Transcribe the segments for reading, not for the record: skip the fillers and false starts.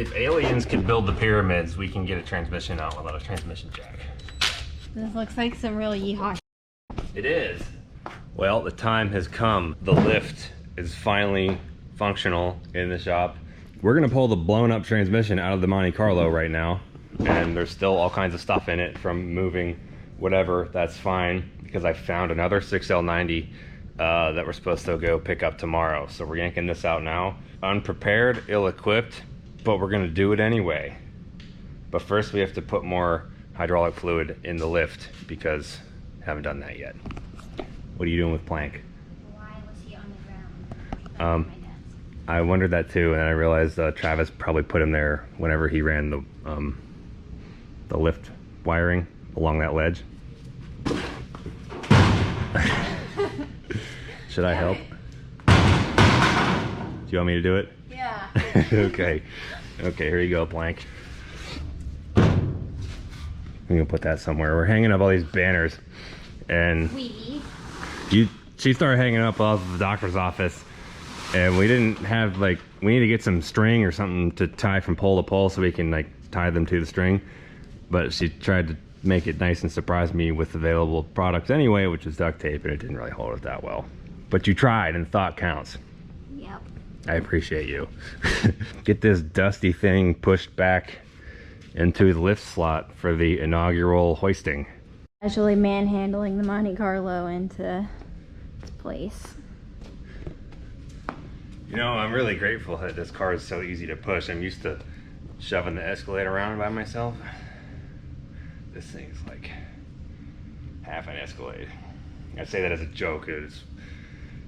If aliens could build the pyramids, we can get a transmission out without a transmission jack. This looks like some real yeehaw. It is. Well, the time has come. The lift is finally functional in the shop. We're gonna pull the blown up transmission out of the Monte Carlo right now. And there's still all kinds of stuff in it from moving whatever. That's fine because I found another 6L90 that we're supposed to go pick up tomorrow. So we're yanking this out now. Unprepared, ill-equipped, but we're gonna do it anyway. But first we have to put more hydraulic fluid in the lift because I haven't done that yet. What are you doing with Plank? Why was he on the ground? I wondered that too, and then I realized Travis probably put him there whenever he ran the lift wiring along that ledge. Should I help? Do you want me to do it? Yeah. Okay. Okay, here you go, Plank. I'm gonna put that somewhere. We're hanging up all these banners, and she started hanging up off the doctor's office, and we didn't have we need to get some string or something to tie from pole to pole so we can tie them to the string. But she tried to make it nice and surprise me with available products anyway, which is duct tape, and it didn't really hold it that well. But you tried, and thought counts. Yep. I appreciate you. Get this dusty thing pushed back into the lift slot for the inaugural hoisting. Casually manhandling the Monte Carlo into its place. You know, I'm really grateful that this car is so easy to push. I'm used to shoving the Escalade around by myself. This thing's like half an Escalade. I say that as a joke.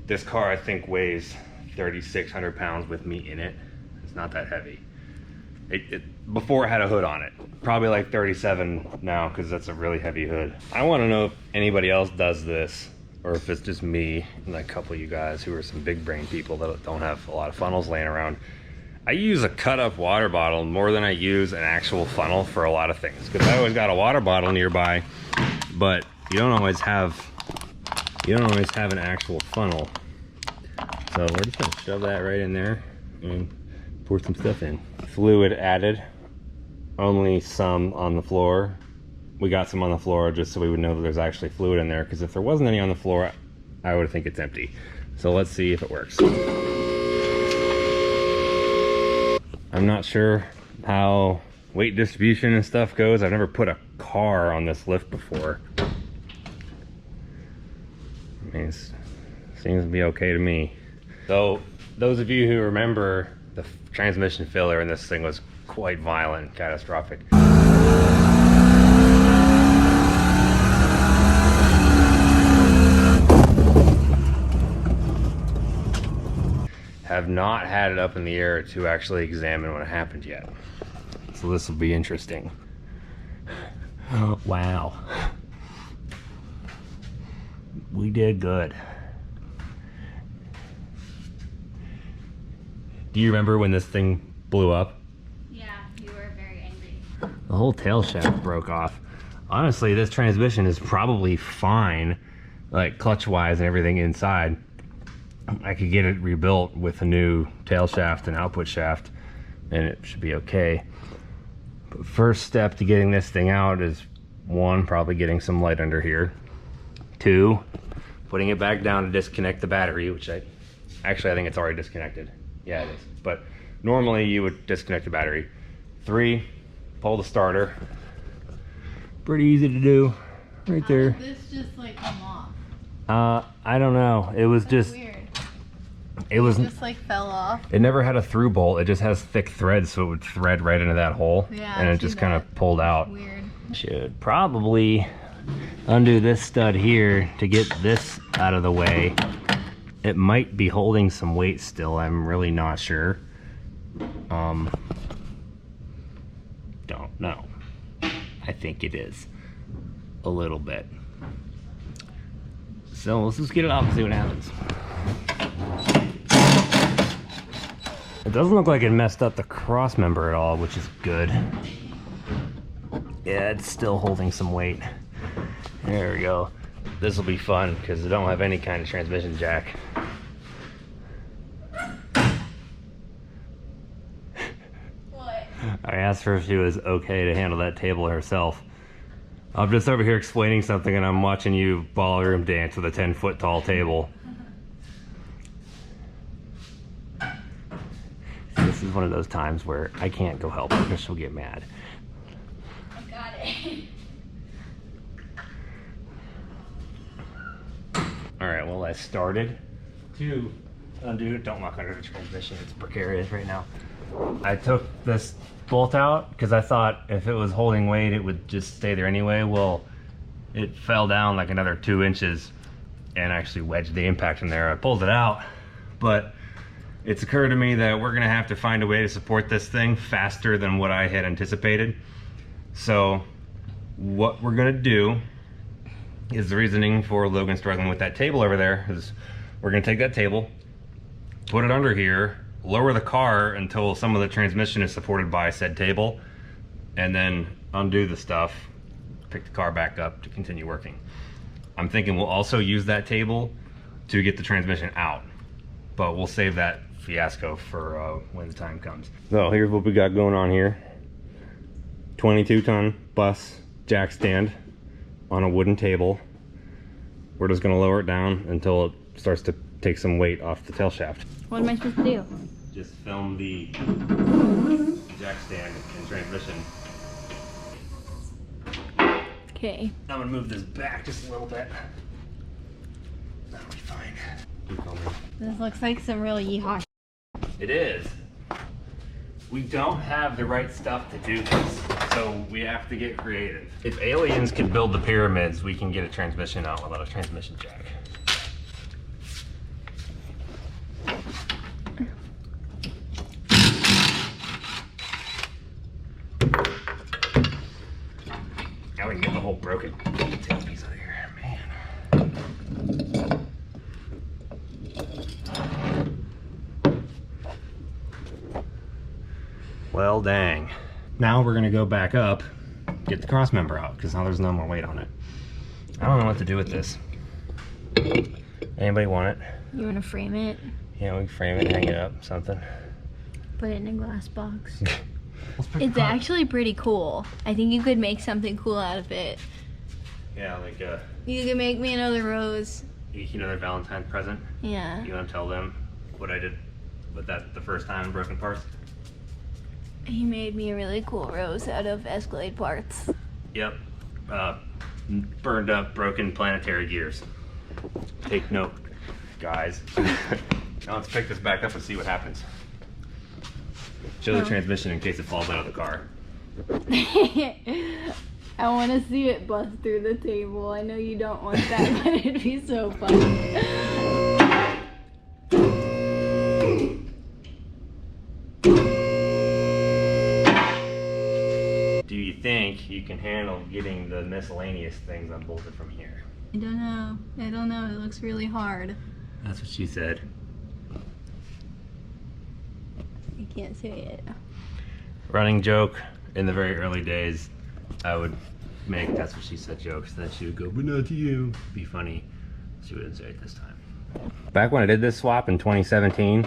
This car, I think, weighs 3,600 pounds with me in it. It's not that heavy. Before it had a hood on it. Probably like 37 now because that's a really heavy hood. I want to know if anybody else does this or if it's just me and a couple of you guys who are some big brain people that don't have a lot of funnels laying around. I use a cut up water bottle more than I use an actual funnel for a lot of things because I always got a water bottle nearby, but you don't always have an actual funnel. So we're just gonna shove that right in there and pour some stuff in. Fluid added, only some on the floor. We got some on the floor just so we would know that there's actually fluid in there, because if there wasn't any on the floor, I would think it's empty. So let's see if it works. I'm not sure how weight distribution and stuff goes. I've never put a car on this lift before. I mean, it seems to be okay to me. So those of you who remember, the transmission failure in this thing was quite violent, catastrophic. Have not had it up in the air to actually examine what happened yet. So this will be interesting. Oh, wow. We did good. Do you remember when this thing blew up? Yeah, you were very angry. The whole tail shaft broke off. Honestly, this transmission is probably fine, like clutch-wise and everything inside. I could get it rebuilt with a new tail shaft and output shaft, and it should be okay. But first step to getting this thing out is, one, probably getting some light under here. Two, putting it back down to disconnect the battery, which I think it's already disconnected. Yeah, it is. But normally you would disconnect the battery. Three, pull the starter. Pretty easy to do, right there. How did this just come off? I don't know. It was just weird. It was just fell off. It never had a through bolt. It just has thick threads, so it would thread right into that hole. Yeah, and it just kind of pulled out. Weird. Should probably undo this stud here to get this out of the way. It might be holding some weight still. I'm really not sure. Don't know. I think it is a little bit. So let's just get it off and see what happens. It doesn't look like it messed up the cross member at all, which is good. Yeah, it's still holding some weight. There we go. This will be fun because I don't have any kind of transmission jack. What? I asked her if she was okay to handle that table herself. I'm just over here explaining something and I'm watching you ballroom dance with a 10-foot tall table. This is one of those times where I can't go help her because she'll get mad. I got it. Alright, well I started to undo. Don't lock under the transmission, it's precarious right now. I took this bolt out because I thought if it was holding weight it would just stay there anyway. Well, it fell down like another 2 inches and actually wedged the impact in there. I pulled it out, but it's occurred to me that we're gonna have to find a way to support this thing faster than what I had anticipated. So what we're gonna do is the reasoning for Logan struggling with that table over there is we're gonna take that table, put it under here, lower the car until some of the transmission is supported by said table, and then undo the stuff, pick the car back up to continue working. I'm thinking we'll also use that table to get the transmission out, but we'll save that fiasco for when the time comes. So here's what we got going on here. 22-ton bus jack stand on a wooden table. We're just gonna lower it down until it starts to take some weight off the tail shaft. What am I supposed to do? Just film the jack stand and transmission. Okay. I'm gonna move this back just a little bit. That'll be fine. Keep filming. This looks like some real yeehaw. It is. We don't have the right stuff to do this, so we have to get creative. If aliens could build the pyramids, we can get a transmission out without a transmission jack. Now we can get the whole broken tailpiece out of here, man. Well, dang. Now we're gonna go back up, get the cross member out, because now there's no more weight on it. I don't know what to do with this. Anybody want it? You want to frame it? Yeah, we can frame it, hang it up, something. Put it in a glass box. It's actually pretty cool. I think you could make something cool out of it. Yeah, like You could make me another rose. another Valentine's present. Yeah. You want to tell them what I did with that the first time, broken parts? He made me a really cool rose out of Escalade parts. Yep. Burned up, broken planetary gears. Take note, guys. Now let's pick this back up and see what happens. Show the transmission in case it falls out of the car. I want to see it bust through the table. I know you don't want that, but it'd be so funny. Do you think you can handle getting the miscellaneous things unbolted from here? I don't know. I don't know. It looks really hard. That's what she said. I can't say it. Running joke, in the very early days, I would make "that's what she said" jokes. Then she would go, "But not to you." Be funny. She wouldn't say it this time. Back when I did this swap in 2017,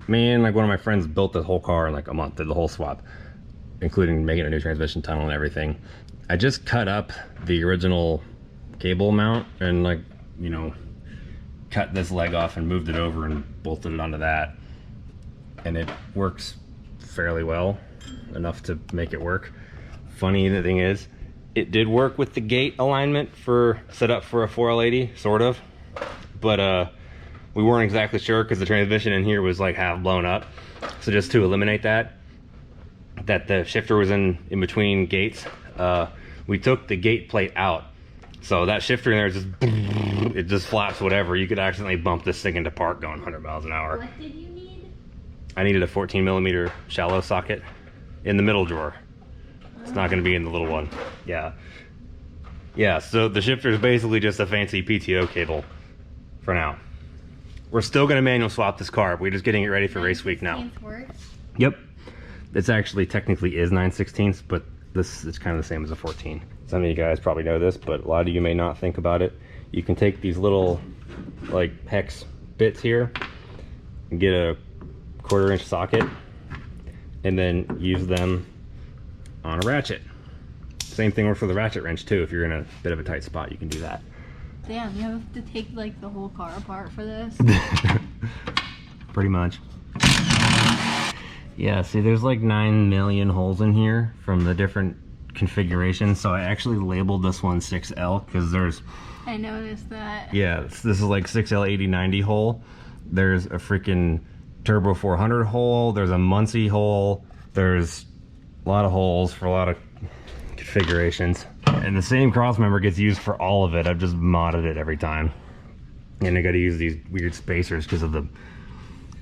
me and like one of my friends built the whole car in like a month. Did the whole swap, including making a new transmission tunnel and everything. I just cut up the original cable mount and like, you know, cut this leg off and moved it over and bolted it onto that. And it works fairly well, enough to make it work. Funny the thing is, it did work with the gate alignment for set up for a 4L80, sort of, but we weren't exactly sure because the transmission in here was like half blown up. So just to eliminate that the shifter was in between gates, we took the gate plate out. So that shifter in there just, it just flaps whatever. You could accidentally bump this thing into park going 100 miles an hour. What did you need? I needed a 14mm shallow socket in the middle drawer. It's not going to be in the little one. Yeah. Yeah, so the shifter is basically just a fancy PTO cable for now. We're still going to manual swap this car. We're just getting it ready for race week now. Works? Yep. It's actually technically is 9/16, but this is kind of the same as a 14. Some of you guys probably know this, but a lot of you may not think about it. You can take these little like hex bits here and get a 1/4 inch socket, and then use them on a ratchet. Same thing works for the ratchet wrench too. If you're in a bit of a tight spot, you can do that. Damn, you have to take like the whole car apart for this. Pretty much. Yeah, see there's like 9 million holes in here from the different configurations. So I actually labeled this one 6L because there's... I noticed that. Yeah, this is like 6L 8090 hole. There's a freaking Turbo 400 hole. There's a Muncie hole. There's a lot of holes for a lot of configurations. And the same cross member gets used for all of it. I've just modded it every time. And I got to use these weird spacers because of the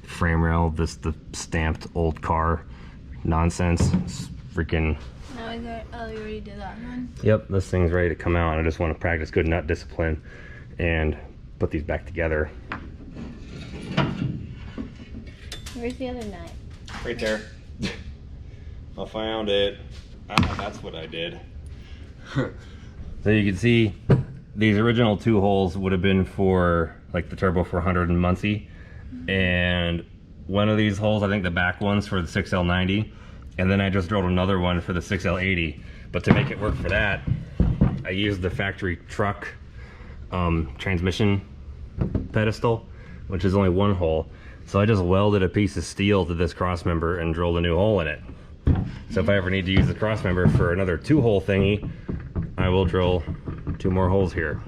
frame rail, the stamped old car nonsense. It's freaking... Oh, you already did that one? Yep, this thing's ready to come out. I just want to practice good nut discipline and put these back together. Where's the other nut? Right there. I found it. Ah, that's what I did. So you can see these original 2 holes would have been for like the Turbo 400 and Muncie. And one of these holes, I think the back one's for the 6L90. And then I just drilled another one for the 6L80. But to make it work for that, I used the factory truck transmission pedestal, which is only 1 hole. So I just welded a piece of steel to this cross member and drilled a new hole in it. So if I ever need to use the cross member for another 2-hole thingy, I will drill 2 more holes here.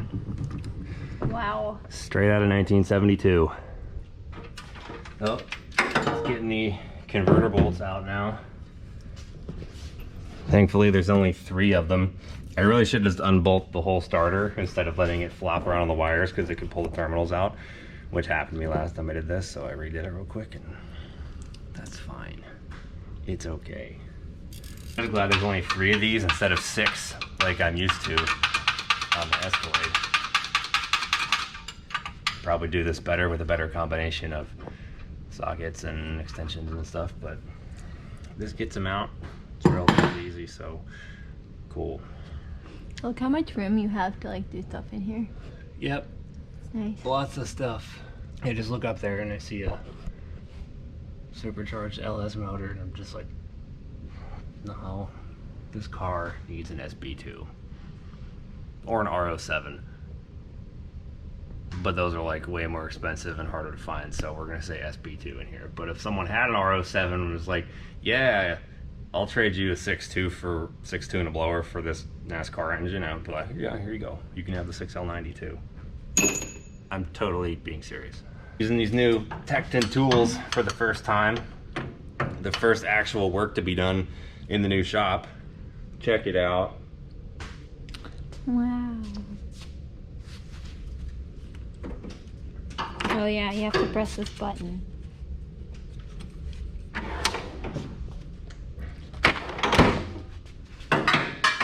Wow. Straight out of 1972. Oh, just getting the converter bolts out now. Thankfully there's only 3 of them. I really should just unbolt the whole starter instead of letting it flop around on the wires because it could pull the terminals out, which happened to me last time I did this, so I redid it real quick and that's fine. It's okay. I'm glad there's only 3 of these instead of 6 like I'm used to on the Escalade. Probably do this better with a better combination of sockets and extensions and stuff, but this gets them out. It's relatively easy, so cool. Look how much room you have to like do stuff in here. Yep. Nice. Lots of stuff. I just look up there and I see a supercharged LS motor and I'm just like, no, this car needs an SB2 or an R07. But those are like way more expensive and harder to find, so we're gonna say SB2 in here. But if someone had an R07 and was like, yeah, I'll trade you a 6.2 for 6.2 and a blower for this NASCAR engine, I would be like, yeah, here you go. You can have the 6L90 too. I'm totally being serious. Using these new Tecton tools for the first time. The first actual work to be done in the new shop. Check it out. Wow. Oh yeah, you have to press this button.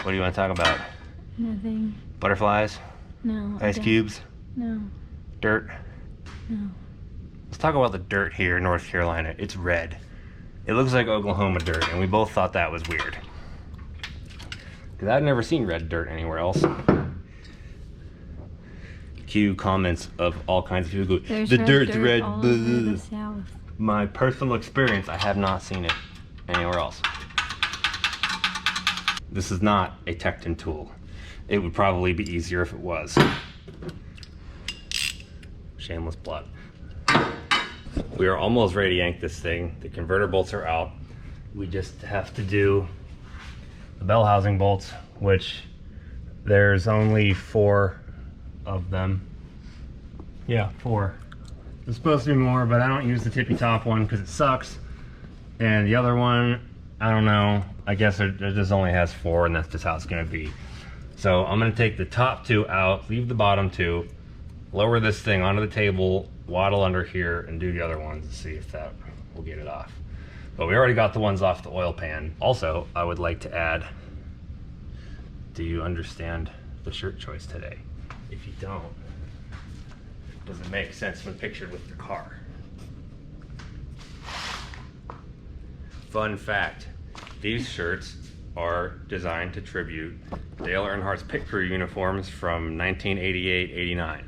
What do you want to talk about? Nothing. Butterflies? No. Ice cubes? No. Dirt? No. Let's talk about the dirt here in North Carolina. It's red. It looks like Oklahoma dirt, and we both thought that was weird. Because I've never seen red dirt anywhere else. Cue comments of all kinds of people. There's the dirt's red. all over the South. My personal experience, I have not seen it anywhere else. This is not a Tecton tool. It would probably be easier if it was. Shameless plug. We are almost ready to yank this thing. The converter bolts are out. We just have to do the bell housing bolts, which there's only 4 of them. Yeah, 4. There's supposed to be more, but I don't use the tippy top one because it sucks. And the other one, I don't know. I guess it just only has 4, and that's just how it's gonna be. So I'm gonna take the top 2 out, leave the bottom 2, lower this thing onto the table, waddle under here, and do the other ones and see if that will get it off. But we already got the ones off the oil pan. Also, I would like to add, do you understand the shirt choice today? If you don't, it doesn't make sense when pictured with the car. Fun fact, these shirts are designed to tribute Dale Earnhardt's pit crew uniforms from 1988-89.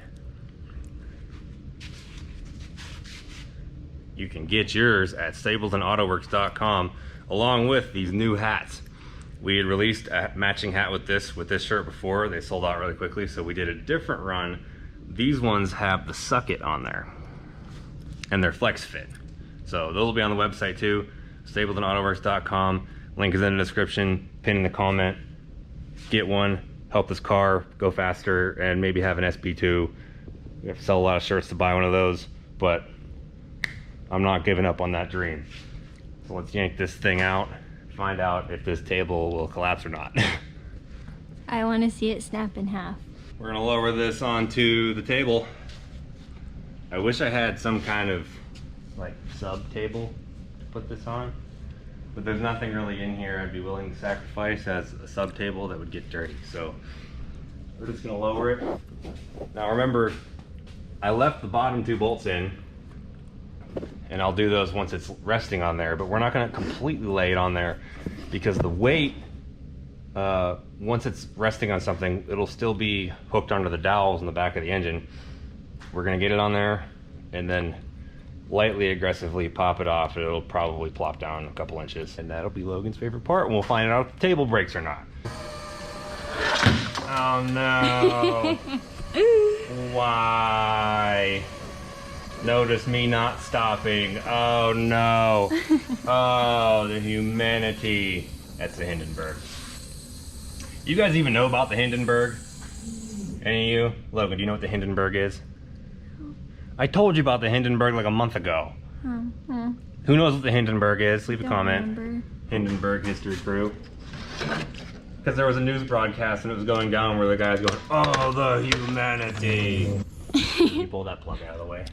You can get yours at stablesandautoworks.com along with these new hats. We had released a matching hat with this shirt before. They sold out really quickly, so we did a different run. These ones have the Suck It on there, and they're flex fit. So those will be on the website too, stapletonautoworks.com. Link is in the description, pin in the comment. Get one, help this car go faster, and maybe have an SP2. We have to sell a lot of shirts to buy one of those, but I'm not giving up on that dream. So let's yank this thing out, find out if this table will collapse or not. I want to see it snap in half. We're gonna lower this onto the table. I wish I had some kind of like sub table to put this on, but there's nothing really in here I'd be willing to sacrifice as a sub table that would get dirty. So we're just gonna lower it. Now remember, I left the bottom 2 bolts in, and I'll do those once it's resting on there, but we're not gonna completely lay it on there because the weight, once it's resting on something, it'll still be hooked onto the dowels in the back of the engine. We're gonna get it on there and then lightly aggressively pop it off. It'll probably plop down a couple inches, and that'll be Logan's favorite part, and we'll find out if the table breaks or not. Oh no. Why? Notice me not stopping. Oh no. Oh, the humanity. That's the Hindenburg. You guys even know about the Hindenburg? Any of you? Logan, do you know what the Hindenburg is? I told you about the Hindenburg like a month ago. Who knows what the Hindenburg is? Leave a comment. Remember. Hindenburg history crew. Because there was a news broadcast and it was going down where the guy's going, oh, the humanity. Can you pull that plug out of the way?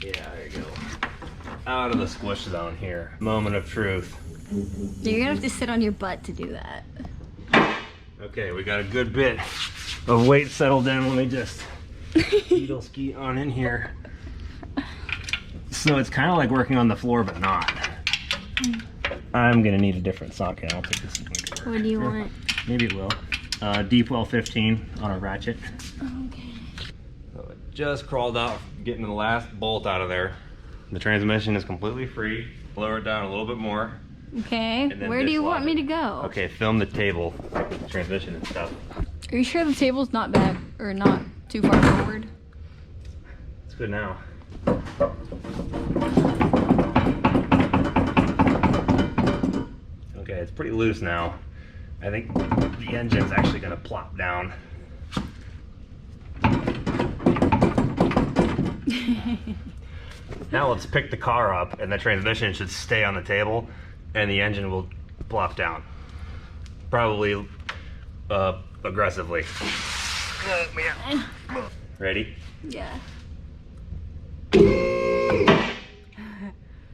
Yeah, there you go. Out of the squish zone here. Moment of truth. You're gonna have to sit on your butt to do that. Okay, we got a good bit of weight settled down. Let me just needle ski on in here. So it's kind of like working on the floor, but not. I'm gonna need a different socket. I'll take this. What do you want? Maybe it will. Deep well 15 on a ratchet. Okay. So it just crawled out, getting the last bolt out of there. The transmission is completely free. Lower it down a little bit more. Okay. Where do you want me to go? Okay, film the table, the transmission and stuff. Are you sure the table's not back or not too far forward? It's good now. Okay, it's pretty loose now. I think the engine's actually gonna plop down. Now let's pick the car up, and the transmission should stay on the table, and the engine will plop down. Probably aggressively. Ready? Yeah.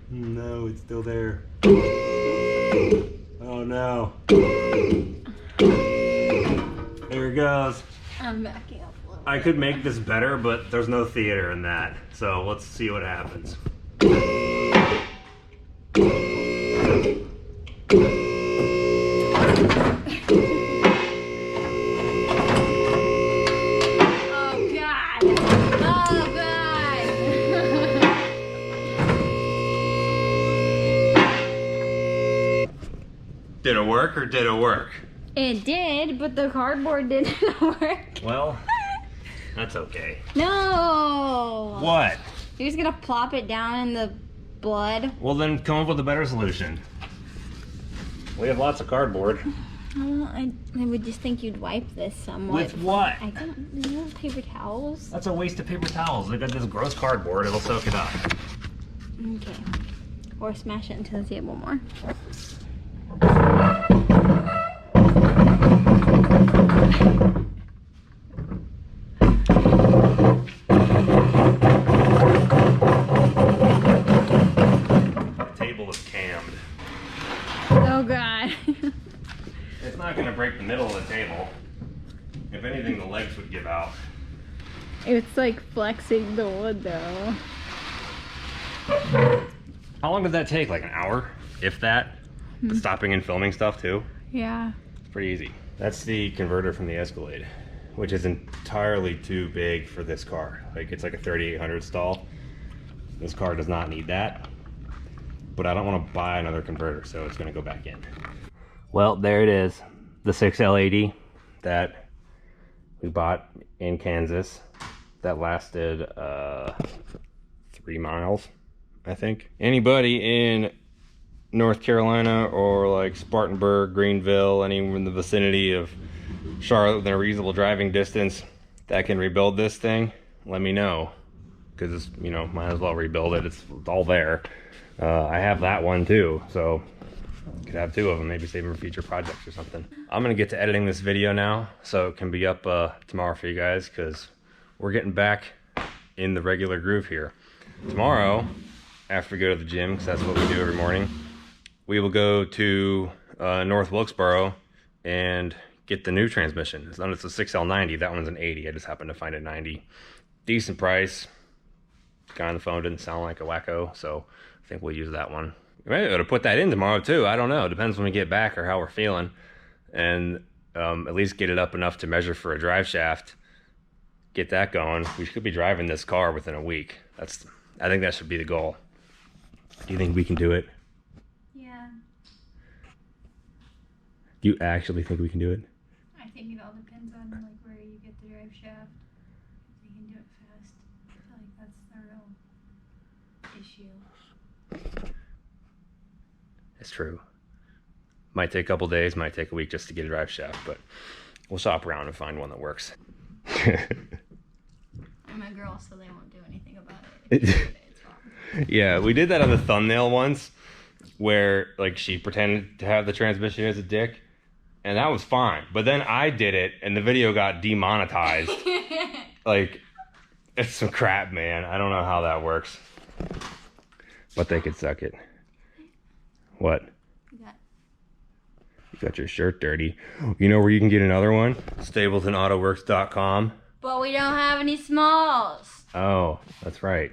No, it's still there. Oh no. There it goes. I'm backing up a little. I could make this better, but there's no theater in that. So let's see what happens. Did it work or did it work? It did, but the cardboard didn't work. Well, that's okay. No! What? You're just gonna plop it down in the blood? Well, then come up with a better solution. We have lots of cardboard. I would just think you'd wipe this somewhat. With what? I don't know, paper towels? That's a waste of paper towels. They got this gross cardboard, it'll soak it up. Okay. Or smash it into the table more. Table is cammed. Oh god. It's not going to break the middle of the table. If anything, the legs would give out. It's like flexing the wood though. How long did that take? Like an hour? If that? The stopping and filming stuff too? Yeah. Pretty easy. That's the converter from the Escalade, which is entirely too big for this car. Like it's like a 3800 stall. This car does not need that. but I don't want to buy another converter, so it's going to go back in. Well, there it is, the 6L80 that we bought in Kansas. That lasted 3 miles, I think. Anybody in North Carolina or like Spartanburg, Greenville, anywhere in the vicinity of Charlotte within a reasonable driving distance that can rebuild this thing, let me know, because you know, might as well rebuild it. It's all there. I have that one too, so could have 2 of them, maybe save them for future projects or something. I'm gonna get to editing this video now so it can be up tomorrow for you guys, because we're getting back in the regular groove here. Tomorrow, after we go to the gym, because that's what we do every morning, we will go to North Wilkesboro and get the new transmission. It's a 6L90. That one's an 80. I just happened to find a 90. Decent price. The guy on the phone didn't sound like a wacko, so I think we'll use that one. We might be able to put that in tomorrow too. I don't know. It depends when we get back or how we're feeling. And at least get it up enough to measure for a drive shaft. Get that going. We should be driving this car within a week. I think that should be the goal. Do you think we can do it? Yeah. Do you actually think we can do it? I think it all depends on like where you get the drive shaft. If you can do it fast, I feel like that's the real issue. It's true. Might take a couple days, might take a week just to get a drive shaft, but we'll shop around and find one that works. I'm a girl, so they won't do anything about it. If you do it, it's wrong. Yeah, we did that on the thumbnail once, where like she pretended to have the transmission as a dick, and that was fine. But then I did it, and the video got demonetized. Like, it's some crap, man. I don't know how that works, but they could suck it. What? You got your shirt dirty. You know where you can get another one? StablesandAutoworks.com. But we don't have any smalls. Oh, that's right.